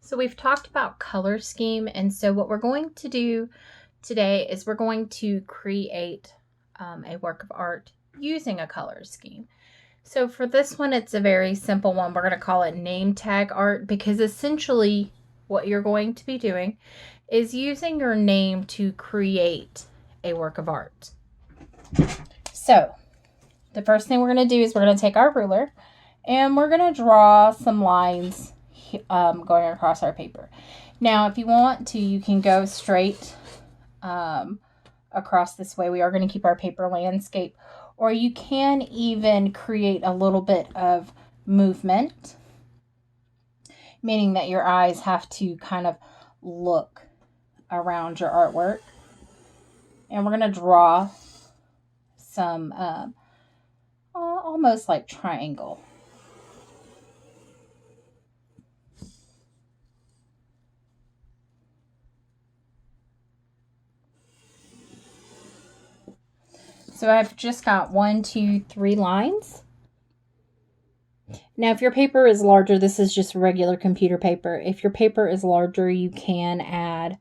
So we've talked about color scheme, and so what we're going to do today is we're going to create a work of art using a color scheme. So for this one, it's a very simple one. We're going to call it name tag art because essentially what you're going to be doing is using your name to create a work of art. So the first thing we're going to do is we're going to take our ruler and we're going to draw some lines going across our paper. Now, if you want to, you can go straight across this way. We are going to keep our paper landscape, or you can even create a little bit of movement, meaning that your eyes have to kind of look around your artwork. And we're going to draw some almost like triangle. So I've just got 1, 2, 3 lines. Now, if your paper is larger, this is just regular computer paper. If your paper is larger, you can add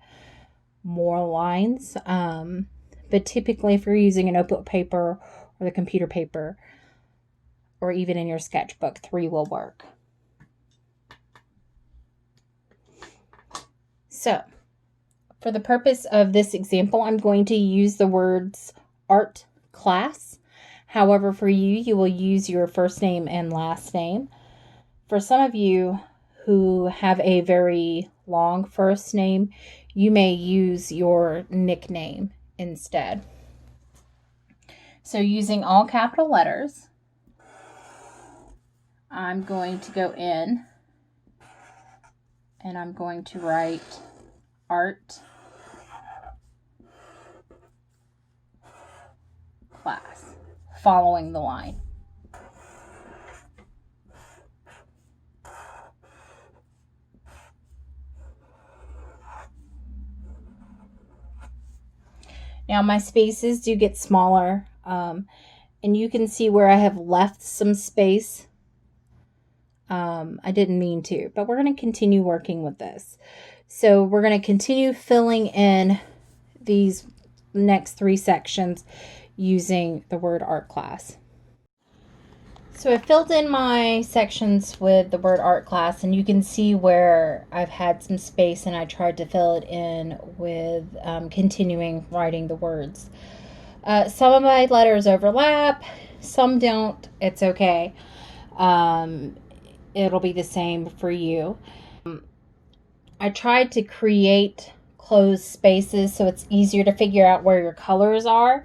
more lines. But typically, if you're using a notebook paper or the computer paper, or even in your sketchbook, 3 will work. So, for the purpose of this example, I'm going to use the words art class. However, for you, you will use your first name and last name. For some of you who have a very long first name, you may use your nickname instead. So using all capital letters, I'm going to go in and I'm going to write art class, following the line. Now my spaces do get smaller, and you can see where I have left some space. I didn't mean to, but we're going to continue working with this. So we're going to continue filling in these next 3 sections using the word art class. So I filled in my sections with the word art class, and you can see where I've had some space and I tried to fill it in with continuing writing the words. Some of my letters overlap, some don't. It's okay. It'll be the same for you. I tried to create closed spaces so it's easier to figure out where your colors are.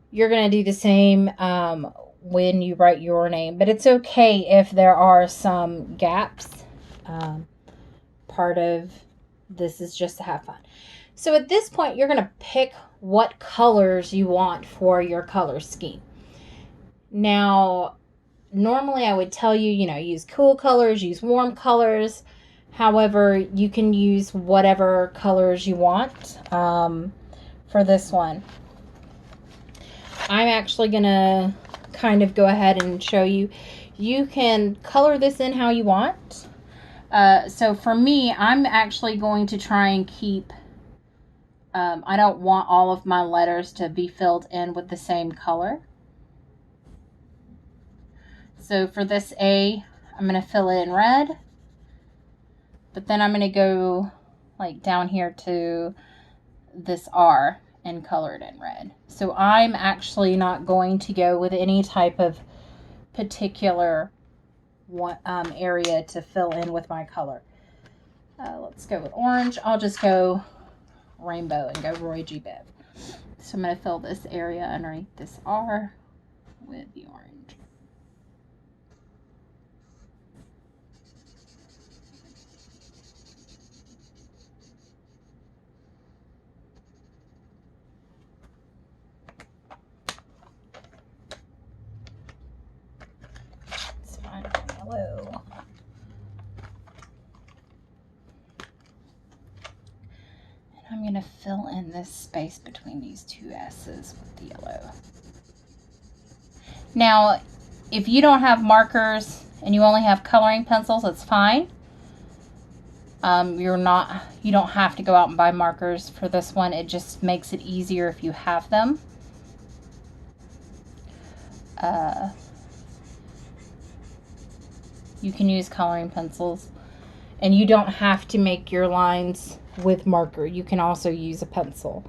You're going to do the same when you write your name, but it's okay if there are some gaps. Part of this is just to have fun. So at this point, you're going to pick what colors you want for your color scheme. Now, normally I would tell you, use cool colors, use warm colors. However, you can use whatever colors you want for this one. I'm actually going to kind of go ahead and show you. You can color this in how you want. So for me, I'm actually going to try and keep, I don't want all of my letters to be filled in with the same color. So for this A, I'm going to fill it in red. But then I'm going to go like down here to this R and color it in red. So I'm actually not going to go with any type of particular area to fill in with my color. Let's go with orange. I'll just go rainbow and go Roy G. Biv. So I'm going to fill this area underneath this R with the orange. Yellow. And I'm going to fill in this space between these 2 S's with the yellow. Now, if you don't have markers and you only have coloring pencils, it's fine. You don't have to go out and buy markers for this one. It just makes it easier if you have them. You can use coloring pencils, and you don't have to make your lines with marker. You can also use a pencil.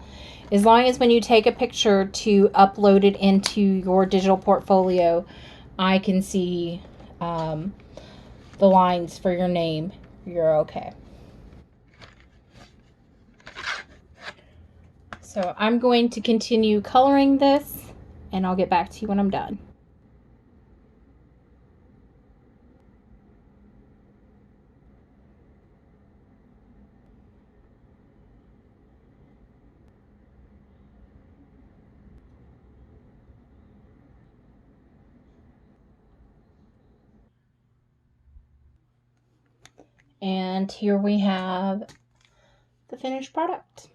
As long as when you take a picture to upload it into your digital portfolio, I can see the lines for your name, you're okay. So I'm going to continue coloring this, and I'll get back to you when I'm done. And here we have the finished product.